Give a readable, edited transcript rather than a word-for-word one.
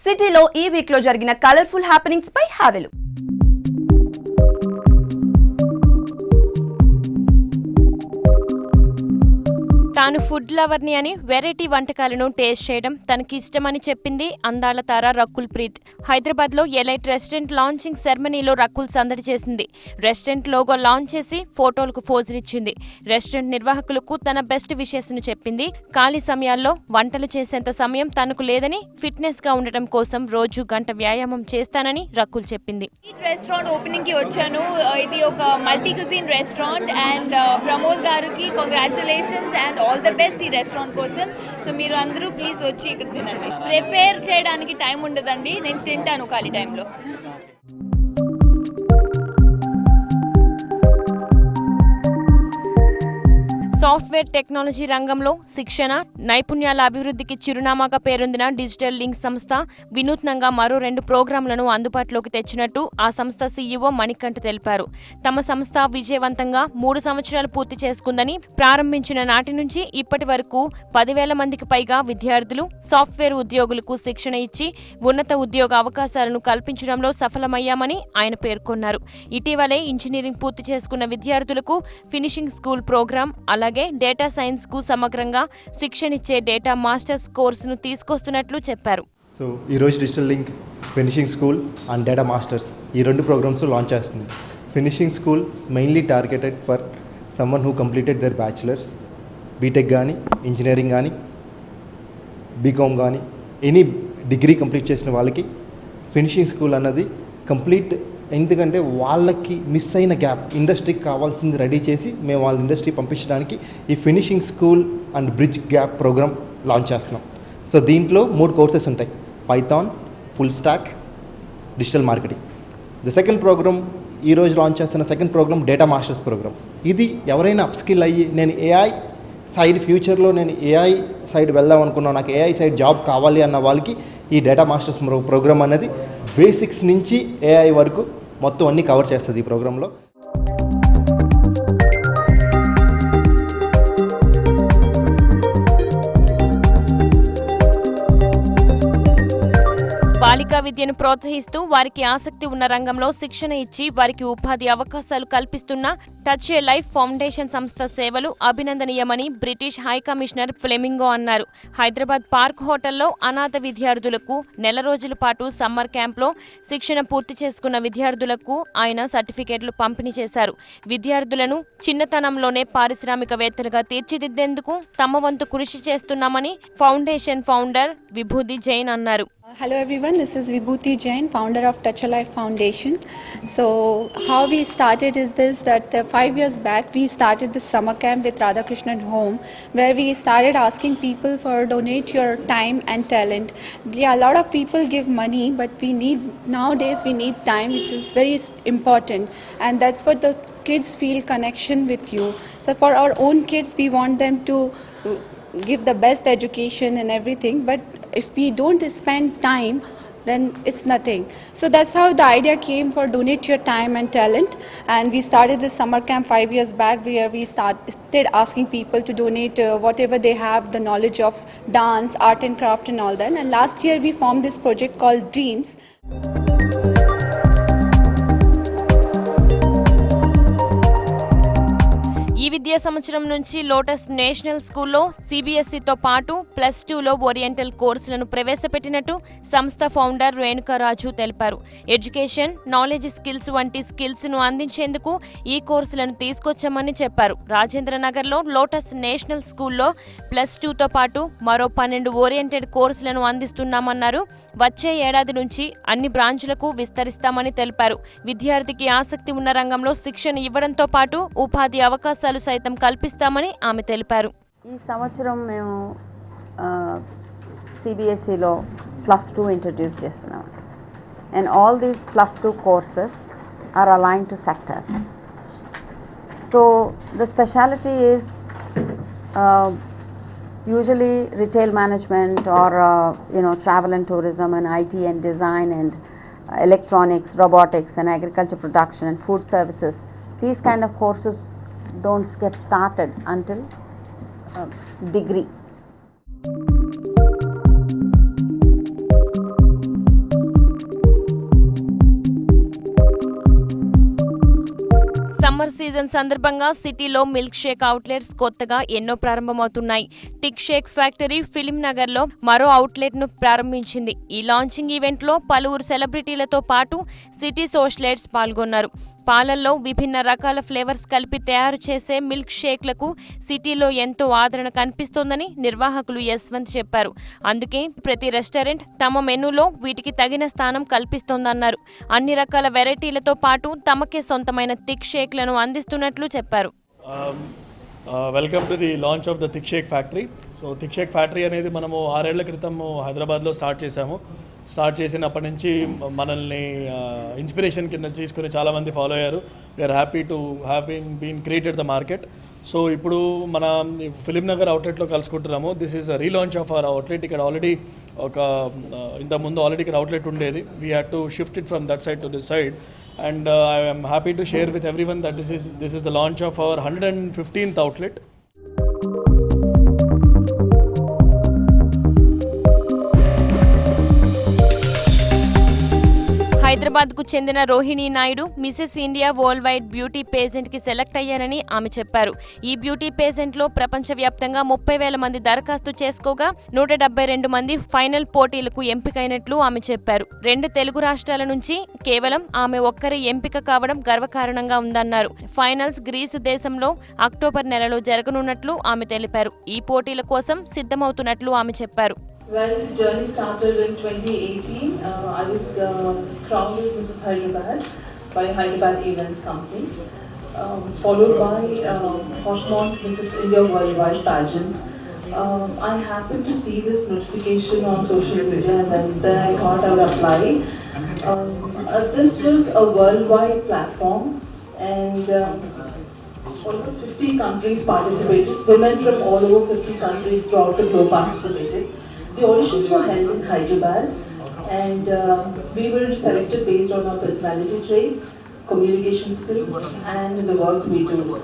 సిటీలో ఈ వీక్ లో జరిగిన కలర్ఫుల్ హ్యాపెనింగ్స్ పై హావెలు. తాను ఫుడ్ లవర్ని అని వెరైటీ వంటకాలను టేస్ట్ చేయడం తనకి ఇష్టమని చెప్పింది అందాల తార రకుల్ ప్రీత్. హైదరాబాద్లో ఎలైట్ రెస్టారెంట్ లాంచింగ్ సెరమనీలో రకుల్ సందడి చేసింది. రెస్టారెంట్ లోగో లాంచ్ చేసి ఫోటోలకు పోజునిచ్చింది. రెస్టారెంట్ నిర్వాహకులకు తన బెస్ట్ విషెస్ ను చెప్పింది. ఖాళీ సమయాల్లో వంటలు చేసేంత సమయం తనకు లేదని, ఫిట్నెస్ గా ఉండటం కోసం రోజు గంట వ్యాయామం చేస్తానని రకుల్ చెప్పింది. రెస్టారెంట్ ఓపెనింగ్ కి వచ్చాను. ఇది ఒక multi cuisine restaurant and Pramod గారికి congratulations and all the best ఈ రెస్టారెంట్ కోసం. సో మీరు అందరూ ప్లీజ్ వచ్చి ఇక్కడ తినండి. ప్రిపేర్ చేయడానికి టైం ఉండదండి, నేను తింటాను ఖాళీ టైంలో. సాఫ్ట్వేర్ టెక్నాలజీ రంగంలో శిక్షణ, నైపుణ్యాల అభివృద్ధికి చిరునామాగా పేరొందిన డిజిటల్ లింక్ సంస్థ వినూత్నంగా మరో 2 ప్రోగ్రాంలను అందుబాటులోకి తెచ్చినట్టు ఆ సంస్థ సీఈఓ మణికంఠ తెలిపారు. తమ సంస్థ విజయవంతంగా 3 సంవత్సరాలు పూర్తి చేసుకుందని, ప్రారంభించిన నాటి నుంచి ఇప్పటి వరకు 10,000 మందికి పైగా విద్యార్థులు, సాఫ్ట్వేర్ ఉద్యోగులకు శిక్షణ ఇచ్చి ఉన్నత ఉద్యోగ అవకాశాలను కల్పించడంలో సఫలమయ్యామని ఆయన పేర్కొన్నారు. ఇటీవలే ఇంజనీరింగ్ పూర్తి చేసుకున్న విద్యార్థులకు ఫినిషింగ్ స్కూల్ ప్రోగ్రాం, అలాగే డేటా సైన్స్ కు సమగ్రంగా శిక్షణిచ్చే డేటా మాస్టర్స్ కోర్సును తీసుకొస్తున్నట్లు చెప్పారు. సో ఈరోజు digital link finishing school and data masters ఈ 2 ప్రోగ్రామ్స్ లాంచ్ చేస్తుంది. Finishing school mainly targeted for someone who completed their bachelors, BTech కానీ, ఇంజనీరింగ్ కానీ, బీకామ్ కానీ, ఎనీ డిగ్రీ కంప్లీట్ చేసిన వాళ్ళకి ఫినిషింగ్ స్కూల్ అన్నది కంప్లీట్. ఎందుకంటే వాళ్ళకి మిస్ అయిన గ్యాప్, ఇండస్ట్రీకి కావాల్సింది రెడీ చేసి మేము వాళ్ళ ఇండస్ట్రీ పంపించడానికి ఈ finishing school and bridge gap program launch చేస్తున్నాం. సో దీంట్లో 3 కోర్సెస్ ఉంటాయి: Python, full stack, digital marketing. The second program, ఈరోజు లాంచ్ చేస్తున్న second program data masters program. ఇది ఎవరైనా అప్స్కిల్ అయ్యి నేను ఏఐ సైడ్ ఫ్యూచర్లో నేను ఏఐ సైడ్ వెళ్దాం అనుకున్నాను, నాకు ఏఐ సైడ్ జాబ్ కావాలి అన్న వాళ్ళకి ఈ డేటా మాస్టర్స్ ప్రోగ్రామ్ అనేది బేసిక్స్ నుంచి ఏఐ వరకు మొత్తం అన్నీ కవర్ చేస్తుంది ఈ ప్రోగ్రాంలో. బాలికా విద్యను ప్రోత్సహిస్తూ వారికి ఆసక్తి ఉన్న రంగంలో శిక్షణ ఇచ్చి వారికి ఉపాధి అవకాశాలు కల్పిస్తున్న టచ్ ఏ లైఫ్ ఫౌండేషన్ సంస్థ సేవలు అభినందనీయమని బ్రిటిష్ హై కమిషనర్ ఫ్లెమింగో అన్నారు. హైదరాబాద్ పార్క్ హోటల్లో అనాథ విద్యార్థులకు నెల రోజుల పాటు సమ్మర్ క్యాంప్లో శిక్షణ పూర్తి చేసుకున్న విద్యార్థులకు ఆయన సర్టిఫికేట్లు పంపిణీ చేశారు. విద్యార్థులను చిన్నతనంలోనే పారిశ్రామికవేత్తలుగా తీర్చిదిద్దేందుకు తమ వంతు కృషి చేస్తున్నామని ఫౌండేషన్ ఫౌండర్ విభూతి జైన్ అన్నారు. Hello everyone, this is Vibhuti Jain, founder of Touch a Life Foundation. So how we started is this, that 5 years back we started this summer camp with Radhakrishnan Home, where we started asking people for donate your time and talent. Yeah, a lot of people give money, but nowadays we need time, which is very important, and that's what the kids feel connection with you. So for our own kids, we want them to give the best education and everything, but if we don't spend time, then it's nothing. So that's how the idea came for donate your time and talent, and we started this summer camp 5 years back, where we started asking people to donate whatever they have, the knowledge of dance, art and craft and all that. And last year we formed this project called Dreams. ఈ విద్యా సంవత్సరం నుంచి lotus national స్కూల్లో సిబిఎస్ఈతో పాటు +2లో oriental కోర్సులను ప్రవేశపెట్టినట్టు సంస్థ founder రేణుకారాజు తెలిపారు. ఎడ్యుకేషన్, నాలెడ్జ్, స్కిల్స్ వంటి స్కిల్స్ను అందించేందుకు ఈ కోర్సులను తీసుకొచ్చామని చెప్పారు. రాజేంద్రనగర్లో లోటస్ నేషనల్ స్కూల్లో +2తో పాటు మరో 12 ఓరియంటెడ్ కోర్సులను అందిస్తున్నామన్నారు. వచ్చే ఏడాది నుంచి అన్ని బ్రాంచులకు విస్తరిస్తామని తెలిపారు. విద్యార్థికి ఆసక్తి ఉన్న రంగంలో శిక్షణ ఇవ్వడంతో పాటు ఉపాధి అవకాశాలు సైతం కల్పిస్తామని ఆమె తెలిపారు. ఈ సంవత్సరం మేము సిబిఎస్ఈలో +2 ఇంట్రడ్యూస్ చేస్తున్నాం. And all these +2 courses are align to sectors. So the speciality is usually retail management or travel and tourism and IT and design and electronics, robotics and agriculture production and food services. These kind of courses don't get started until degree. Season సందర్భంగా సిటీలో milk shake outlets కొత్తగా ఎన్నో ప్రారంభమవుతున్నాయి. Thick shake factory Film Nagar లో మరో outlet ను ప్రారంభించింది. ఈ లాంచింగ్ ఈవెంట్ లో పలువురు సెలబ్రిటీలతో పాటు సిటీ సోషలైట్స్ పాల్గొన్నారు. పాలల్లో విభిన్న రకాల ఫ్లేవర్స్ కలిపి తయారు చేసే మిల్క్ షేక్లకు సిటీలో ఎంతో ఆదరణ కనిపిస్తోందని నిర్వాహకులు యశ్వంత్ చెప్పారు. అందుకే ప్రతి రెస్టారెంట్ తమ మెనూలో వీటికి తగిన స్థానం కల్పిస్తోందన్నారు. అన్ని రకాల వెరైటీలతో పాటు తమకే సొంతమైన థిక్ షేక్లను అందిస్తున్నట్లు చెప్పారు. Welcome to the launch of the thick shake factory. So thick shake factory అనేది మనము 6 ఏళ్ల క్రితం హైదరాబాద్లో స్టార్ట్ చేశాము. స్టార్ట్ చేసినప్పటి నుంచి మనల్ని ఇన్స్పిరేషన్ కింద తీసుకుని చాలామంది ఫాలో అయ్యారు. We are happy to having been created the market. So ఇప్పుడు మన ఫిలిం నగర్ అవుట్లెట్లో కలుసుకుంటున్నాము. This is relaunch of our outlet. ఇక్కడ ఆల్రెడీ ఇంతకుముందు ఆల్రెడీ ఇక్కడ అవుట్లెట్ ఉండేది. We had to shift it from that side to this side. And I am happy to share with everyone that this is the launch of our 115th outlet. హైదరాబాద్కు చెందిన Rohini Naidu Mrs India world wide beauty pageant కి select అయ్యారని ఆమె చెప్పారు. ఈ beauty pageant లో ప్రపంచవ్యాప్తంగా 30,000 మంది దరఖాస్తు చేసుకోగా 172 మంది ఫైనల్ పోటీలకు ఎంపికైనట్లు ఆమె చెప్పారు. 2 తెలుగు రాష్ట్రాల నుంచి కేవలం ఆమె ఒక్కరి ఎంపిక కావడం గర్వకారణంగా ఉందన్నారు. ఫైనల్స్ గ్రీసు దేశంలో అక్టోబర్ నెలలో జరగనున్నట్లు ఆమె తెలిపారు. ఈ పోటీల కోసం సిద్ధమవుతున్నట్లు ఆమె చెప్పారు. Well, the journey started in 2018. I was crowned as Mrs. Hyderabad by Hyderabad Events Company, followed by Hotmont Mrs. India Worldwide Pageant. I happened to see this notification on social media and then I thought I would apply. This was a worldwide platform and almost 50 countries participated. Women from all over 50 countries throughout the globe participated. The auditions were held in Hyderabad and we were selected based on our personality traits, communication skills and the work we do.